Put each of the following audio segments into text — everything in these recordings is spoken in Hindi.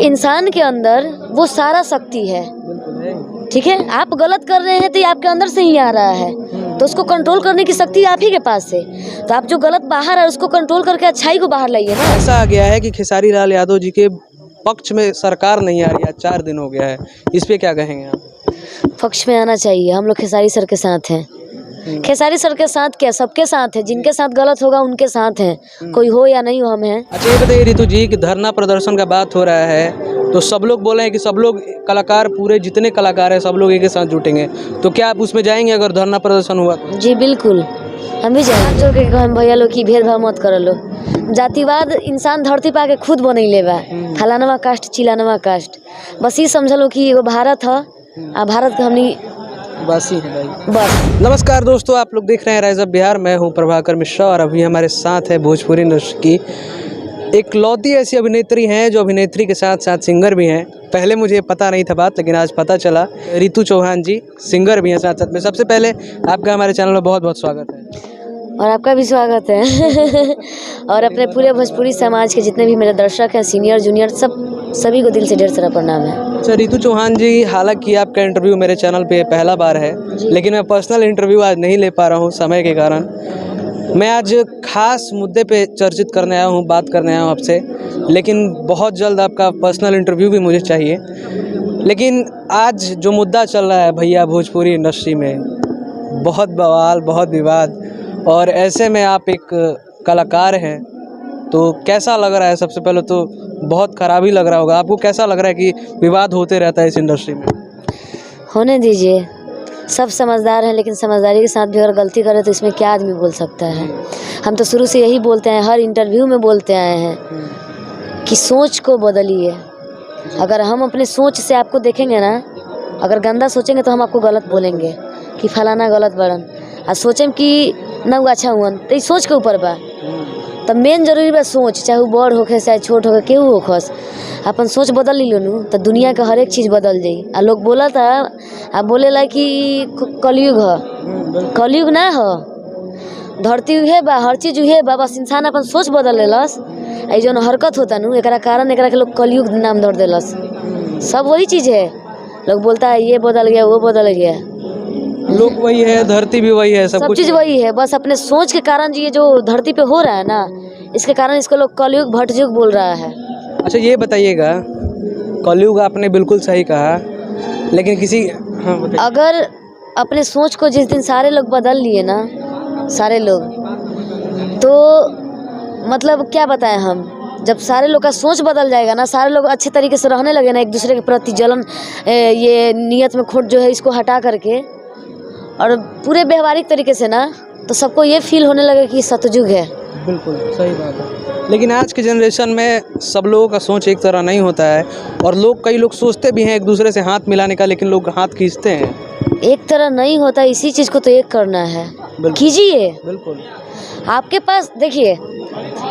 इंसान के अंदर वो सारा शक्ति है, ठीक है। आप गलत कर रहे हैं तो ये आपके अंदर से ही आ रहा है, तो उसको कंट्रोल करने की शक्ति आप ही के पास है। तो आप जो गलत बाहर है उसको कंट्रोल करके अच्छाई को बाहर लाइए ना। ऐसा आ गया है कि खेसारी लाल यादव जी के पक्ष में सरकार नहीं आ रही है, 4 दिन हो गया है, इस पे क्या कहेंगे आप? पक्ष में आना चाहिए। हम लोग खेसारी सर के साथ हैं। खेसारी सर के साथ क्या, सबके साथ है। जिनके साथ गलत होगा उनके साथ हैं, कोई हो या नहीं हो, हम हैं। अच्छा ये बताइए रितु जी कि धरना प्रदर्शन का बात हो रहा है, तो सब लोग बोले हैं कि सब लोग कलाकार, पूरे जितने कलाकार हैं सब लोग एक साथ जुटेंगे, तो क्या आप उसमें जाएंगे अगर धरना प्रदर्शन हुआ तो? जी बिल्कुल, हम भी जाएंगे। जो के हम भैया लोग की भेदभाव मत कर लो। जातिवाद इंसान धरती पा के खुद बन लेबा, फलानवा कास्ट चिलानवा कास्ट, बस ये समझ लो कि एगो भारत है आ भारत के हमनी वासी है भाई। बस। नमस्कार दोस्तों, आप लोग देख रहे हैं राइज अप बिहार। मैं हूं प्रभाकर मिश्रा और अभी हमारे साथ है भोजपुरी इंडस्ट्री की एक लौती ऐसी अभिनेत्री हैं जो अभिनेत्री के साथ साथ सिंगर भी हैं। पहले मुझे पता नहीं था बात, लेकिन आज पता चला। रितु चौहान जी सिंगर भी हैं साथ साथ में। सबसे पहले आपका हमारे चैनल में बहुत बहुत स्वागत है। और आपका भी स्वागत है। और अपने पूरे भोजपुरी समाज के जितने भी मेरे दर्शक हैं, सीनियर जूनियर, सभी को दिल से ढेर सारा प्रणाम है। अच्छा रितु चौहान जी, हालांकि आपका इंटरव्यू मेरे चैनल पे पहला बार है, लेकिन मैं पर्सनल इंटरव्यू आज नहीं ले पा रहा हूँ समय के कारण। मैं आज खास मुद्दे पे चर्चित करने आया हूँ, बात करने आया हूँ आपसे, लेकिन बहुत जल्द आपका पर्सनल इंटरव्यू भी मुझे चाहिए। लेकिन आज जो मुद्दा चल रहा है भैया भोजपुरी इंडस्ट्री में, बहुत बवाल, बहुत विवाद, और ऐसे में आप एक कलाकार हैं, तो कैसा लग रहा है? सबसे पहले तो बहुत खराब ही लग रहा होगा आपको। कैसा लग रहा है कि विवाद होते रहता है इस इंडस्ट्री में? होने दीजिए, सब समझदार हैं, लेकिन समझदारी के साथ भी अगर गलती करें तो इसमें क्या आदमी बोल सकता है। हम तो शुरू से यही बोलते हैं, हर इंटरव्यू में बोलते आए हैं कि सोच को बदलिए। अगर हम अपने सोच से आपको देखेंगे ना, अगर गंदा सोचेंगे तो हम आपको गलत बोलेंगे कि फलाना गलत बड़न, और सोचें कि ना वो अच्छा हुआ, तो सोच के ऊपर बा। तब मेन जरूरी बा सोच, चाहे वो बड़ होखे चाहे छोट होखे, केहू होखस, अपन सोच बदल ली लो तो दुनिया का हर एक चीज़ बदल जाई। आ लोग बोला था, आप बोलेला कि कलयुग है, कलयुग ना हो, धरती उहे बा, हर चीज़ उहे बा, बस इंसान अपन सोच बदल लेलस। आई जो हरकत होता नु, एकरा कारण एकरा के लोग कलयुग नाम धर देलस। सब वही चीज़ है, लोग बोलता है ये बदल गया वो बदल गया, लोग वही है, धरती भी वही है, सब चीज़ वही है। बस अपने सोच के कारण ये जो धरती पे हो रहा है ना, इसके कारण इसको लोग कलयुग भटयुग बोल रहा है। अच्छा ये बताइएगा, कलयुग आपने बिल्कुल सही कहा, लेकिन किसी अगर अपने सोच को जिस दिन सारे लोग बदल लिए ना, सारे लोग, तो मतलब क्या बताएं हम, जब सारे लोग का सोच बदल जाएगा ना, सारे लोग अच्छे तरीके से रहने लगे ना, एक दूसरे के प्रति जलन, ये नियत में खोट जो है इसको हटा करके, और पूरे व्यवहारिक तरीके से ना, तो सबको ये फील होने लगे कि सतयुग है। बिल्कुल सही बात है। लेकिन आज के जनरेशन में सब लोगों का सोच एक तरह नहीं होता है, और कई लोग सोचते भी हैं एक दूसरे से हाथ मिलाने का, लेकिन लोग हाथ खींचते हैं। एक तरह नहीं होता, इसी चीज़ को तो एक करना है, कीजिए। बिल्कुल आपके पास देखिए,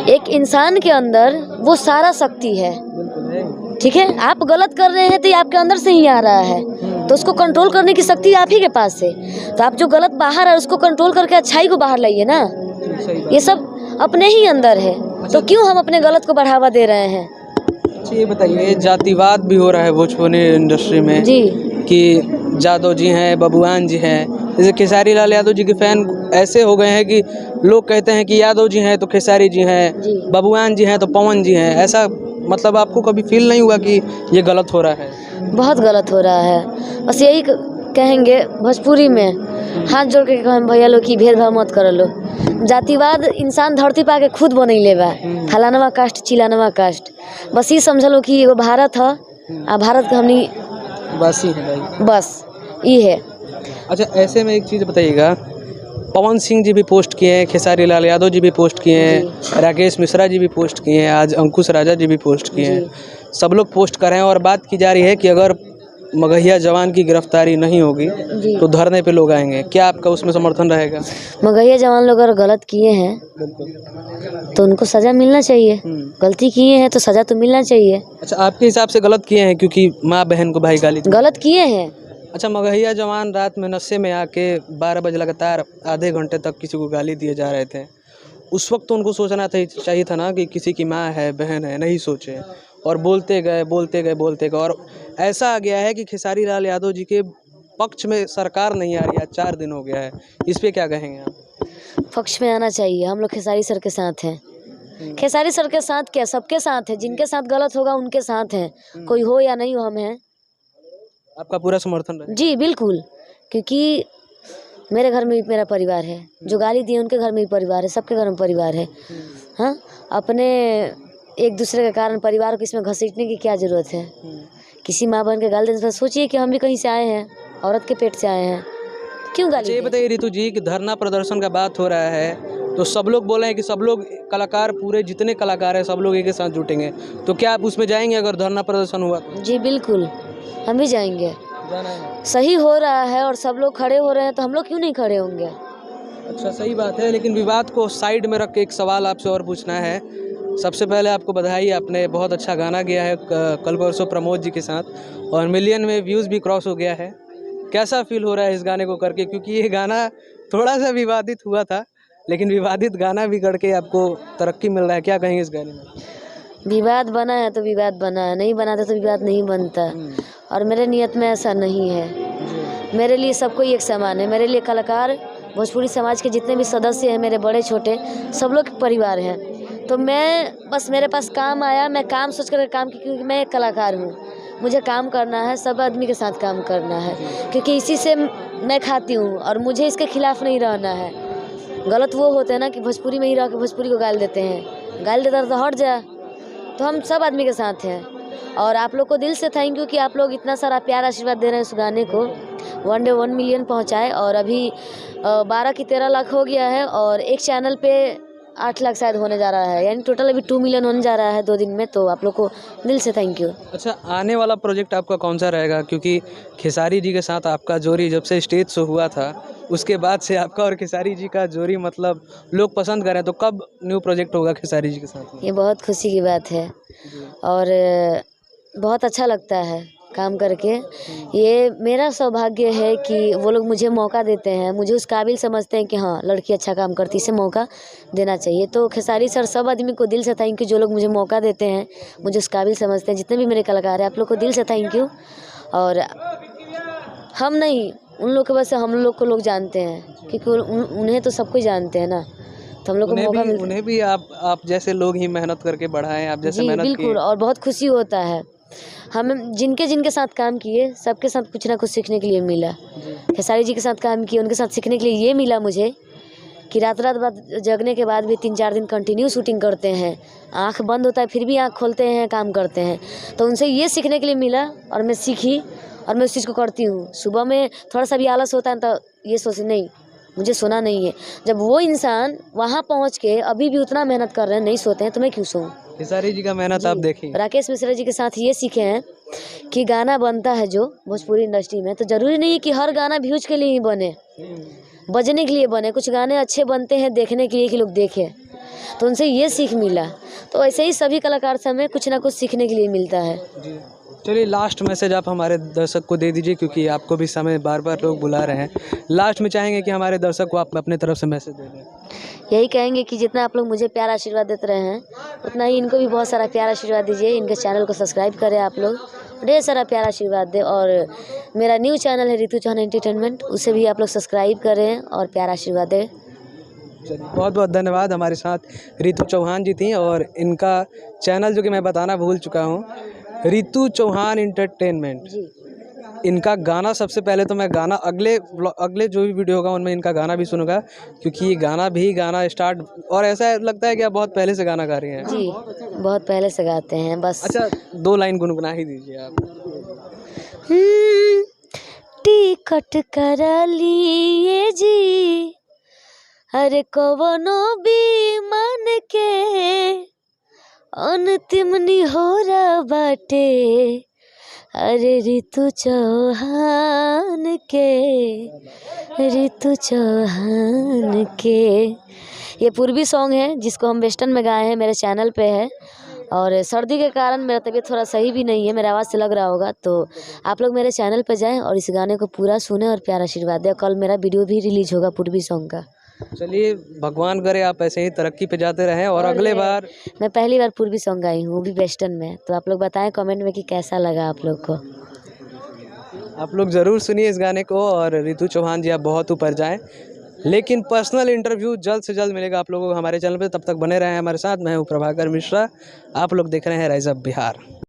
एक इंसान के अंदर वो सारा शक्ति है, ठीक है। आप गलत कर रहे हैं तो ये आपके अंदर से ही आ रहा है, तो उसको कंट्रोल करने की शक्ति आप ही के पास है। तो आप जो गलत बाहर है उसको कंट्रोल करके अच्छाई को बाहर लाइए ना। ये सब अपने ही अंदर है, तो क्यों हम अपने गलत को बढ़ावा दे रहे हैं? अच्छा ये बताइए, जातिवाद भी हो रहा है भोजपुरी इंडस्ट्री में जी, कि यादव जी हैं, बबुआन जी हैं। जैसे खेसारी लाल यादव जी के फैन ऐसे हो गए हैं कि लोग कहते हैं कि यादव जी हैं तो खेसारी जी हैं, बबुआन जी हैं तो पवन जी हैं। ऐसा मतलब आपको कभी फील नहीं हुआ कि ये गलत हो रहा है? बहुत गलत हो रहा है। बस यही कहेंगे भोजपुरी में, हाथ जोड़ के हम भैया लोग की भेदभाव मत कर लो। जातिवाद इंसान धरती पा के खुद बन लेबा, फलानवा कास्ट चिलानवा कास्ट, बस ये समझ लो कि एगो भारत है आ भारत के हमनी वासी है भाई, बस ये है। अच्छा ऐसे में एक चीज़ बताइएगा, पवन सिंह जी भी पोस्ट किए हैं, खेसारी लाल यादव जी भी पोस्ट किए हैं, राकेश मिश्रा जी भी पोस्ट किए हैं, आज अंकुश राजा जी भी पोस्ट किए हैं, सब लोग पोस्ट कर रहे हैं, और बात की जा रही है कि अगर मगहिया जवान की गिरफ्तारी नहीं होगी तो धरने पे लोग आएंगे। क्या आपका उसमें समर्थन रहेगा? मगहिया जवान लोग अगर गलत किए हैं तो उनको सज़ा मिलना चाहिए, गलती किए हैं तो सज़ा तो मिलना चाहिए। अच्छा आपके हिसाब से गलत किए हैं क्योंकि माँ बहन को भाई गाली गलत किए हैं। अच्छा मगहिया जवान रात में नशे में आके 12 बजे लगातार आधे घंटे तक किसी को गाली दिए जा रहे थे, उस वक्त तो उनको सोचना चाहिए था ना कि किसी की माँ है बहन है, नहीं सोचे। और बोलते गए और ऐसा आ गया है कि खेसारी लाल यादव जी के पक्ष में सरकार नहीं आ रही है। 4 दिन हो गया है, इस पे क्या कहेंगे आप? पक्ष में आना चाहिए। हम लोग खेसारी सर के साथ हैं। खेसारी सर के साथ क्या, सबके साथ है। जिनके साथ गलत होगा उनके साथ हैं, कोई हो या नहीं हो, हम हैं। आपका पूरा समर्थन रहेगा? जी बिल्कुल, क्योंकि मेरे घर में भी मेरा परिवार है, जो गाली दिए उनके घर में भी परिवार है, सबके घर में परिवार है। हाँ, अपने एक दूसरे के कारण परिवार को इसमें घसीटने की क्या ज़रूरत है? किसी माँ बहन के गाली देने से सोचिए कि हम भी कहीं से आए हैं, औरत के पेट से आए हैं, क्यों गाली ये दें? बताइए रितु जी कि धरना प्रदर्शन का बात हो रहा है, तो सब लोग बोले हैं कि सब लोग कलाकार, पूरे जितने कलाकार हैं सब लोग एक साथ जुटेंगे, तो क्या आप उसमें जाएंगे अगर धरना प्रदर्शन हुआ तो? जी बिल्कुल, हम भी जाएंगे। जाना है। सही हो रहा है और सब लोग खड़े हो रहे हैं, तो हम लोग क्यों नहीं खड़े होंगे? अच्छा, सही बात है, लेकिन विवाद को साइड में रख के एक सवाल आपसे और पूछना है। सबसे पहले आपको बधाई, आपने बहुत अच्छा गाना गाया है कल परसों प्रमोद जी के साथ, और मिलियन में व्यूज़ भी क्रॉस हो गया है। कैसा फील हो रहा है इस गाने को करके? क्योंकि ये गाना थोड़ा सा विवादित हुआ था, लेकिन विवादित गाना भी करके आपको तरक्की मिल रहा है, क्या कहेंगे इस गाने में? विवाद बना है तो विवाद बना है, नहीं बना था तो विवाद नहीं बनता। और मेरे नियत में ऐसा नहीं है। मेरे लिए सब कोई एक समान है। मेरे लिए कलाकार, भोजपुरी समाज के जितने भी सदस्य हैं, मेरे बड़े छोटे, सब लोग परिवार हैं। तो मैं बस, मेरे पास काम आया, मैं काम सोच कर काम की, क्योंकि मैं एक कलाकार हूँ। मुझे काम करना है, सब आदमी के साथ काम करना है, क्योंकि इसी से मैं खाती हूँ और मुझे इसके खिलाफ नहीं रहना है। गलत वो होते हैं ना कि भोजपुरी में ही रह के भोजपुरी को गाल देते हैं, गाल देता तो हट जा। तो हम सब आदमी के साथ हैं। और आप लोग को दिल से थैंक यू कि आप लोग इतना सारा प्यार आशीर्वाद दे रहे हैं उस गाने को। 1 डे 1 मिलियन पहुंचाए, और अभी 12 की 13 लाख हो गया है, और एक चैनल पे 8 लाख शायद होने जा रहा है, यानी टोटल अभी 2 मिलियन होने जा रहा है 2 दिन में। तो आप लोग को दिल से थैंक यू। अच्छा, आने वाला प्रोजेक्ट आपका कौन सा रहेगा? क्योंकि खेसारी जी के साथ आपका जोड़ी जब से स्टेज शो हुआ था, उसके बाद से आपका और खेसारी जी का जोड़ी मतलब लोग पसंद करें, तो कब न्यू प्रोजेक्ट होगा खेसारी जी के साथ में? ये बहुत खुशी की बात है, और बहुत अच्छा लगता है काम करके। ये मेरा सौभाग्य है कि वो लोग मुझे मौका देते हैं, मुझे उस काबिल समझते हैं कि हाँ लड़की अच्छा काम करती है, इसे मौका देना चाहिए। तो खेसारी सर, सब आदमी को दिल से थैंक यू, जो लोग मुझे मौका देते हैं, मुझे उस काबिल समझते हैं। जितने भी मेरे कलाकार हैं, आप लोग को दिल से थैंक यू। और हम नहीं, उन लोग के वजह से हम लोग को लोग जानते हैं, क्योंकि उन्हें तो सब कुछ जानते हैं ना, तो हम लोग को मौका मिलता है। उन्हें भी आप जैसे लोग ही मेहनत करके बढ़ाएं, आप जैसे जी मेहनत बिल्कुल, किए। और बहुत खुशी होता है। हम जिनके जिनके साथ काम किए, सबके साथ कुछ ना कुछ सीखने के लिए मिला। खेसारी जी के साथ काम किए, उनके साथ सीखने के लिए ये मिला मुझे कि रात रात बाद जगने के बाद भी 3-4 दिन कंटिन्यू शूटिंग करते हैं। आँख बंद होता है फिर भी आँख खोलते हैं, काम करते हैं। तो उनसे ये सीखने के लिए मिला, और मैं सीखी, और मैं उस चीज़ को करती हूँ। सुबह में थोड़ा सा भी आलस होता है तो ये सोचती नहीं, मुझे सोना नहीं है। जब वो इंसान वहाँ पहुँच के अभी भी उतना मेहनत कर रहे हैं, नहीं सोते हैं, तो मैं क्यों सोऊं? खेसारी जी का मेहनत आप देखिए। राकेश मिश्रा जी के साथ ये सीखे हैं कि गाना बनता है जो भोजपुरी इंडस्ट्री में, तो ज़रूरी नहीं है कि हर गाना व्यूज के लिए ही बने, बजने के लिए बने। कुछ गाने अच्छे बनते हैं देखने के लिए कि लोग देखें, तो उनसे ये सीख मिला। तो ऐसे ही सभी कलाकार से हमें कुछ ना कुछ सीखने के लिए मिलता है। चलिए, लास्ट मैसेज आप हमारे दर्शक को दे दीजिए, क्योंकि आपको भी समय बार बार लोग बुला रहे हैं। लास्ट में चाहेंगे कि हमारे दर्शक को आप अपने तरफ से मैसेज दे दें। यही कहेंगे कि जितना आप लोग मुझे प्यार आशीर्वाद देते रहे हैं, उतना ही इनको भी बहुत सारा प्यार आशीर्वाद दीजिए। इनके चैनल को सब्सक्राइब करें, आप लोग ढेर सारा प्यार आशीर्वाद दें। और मेरा न्यू चैनल है रितु चौहान एंटरटेनमेंट, उसे भी आप लोग सब्सक्राइब करें और प्यार आशीर्वाद दें। चलिए, बहुत बहुत धन्यवाद। हमारे साथ रितु चौहान जी थी, और इनका चैनल जो कि मैं बताना भूल चुका हूँ, रितु चौहान एंटरटेनमेंट। जी इनका गाना, सबसे पहले तो मैं गाना अगले जो भी वीडियो होगा उनमें इनका गाना भी सुनूंगा, क्योंकि ये गाना स्टार्ट, और ऐसा लगता है कि आप बहुत पहले से गाना गा रही हैं। जी, बहुत पहले से गाते हैं बस। अच्छा, 2 लाइन गुनगुना ही दीजिए आप। टिकट करा लिए जी, अरे कवनो भी मन के अंतिम निहोरा बाटे, अरे रितु चौहान के। ये पूर्वी सॉन्ग है जिसको हम वेस्टर्न में गाए हैं, मेरे चैनल पे है। और सर्दी के कारण मेरा तबीयत थोड़ा सही भी नहीं है, मेरे आवाज़ से लग रहा होगा, तो आप लोग मेरे चैनल पे जाएं और इस गाने को पूरा सुने और प्यार आशीर्वाद दें। कल मेरा वीडियो भी रिलीज होगा पूर्वी सॉन्ग का। चलिए, भगवान करे आप ऐसे ही तरक्की पे जाते रहें और अगले बार मैं पहली बार पूर्वी सॉन्ग गाई हूँ, वो भी वेस्टर्न में। तो आप लोग बताएं कमेंट में कि कैसा लगा आप लोग को। आप लोग ज़रूर सुनिए इस गाने को और रितु चौहान जी आप बहुत ऊपर जाएं। लेकिन पर्सनल इंटरव्यू जल्द से जल्द मिलेगा आप लोगों को हमारे चैनल पे। तब तक बने रहें हमारे साथ। मैं हूँ प्रभाकर मिश्रा, आप लोग देख रहे हैं राइज अप बिहार।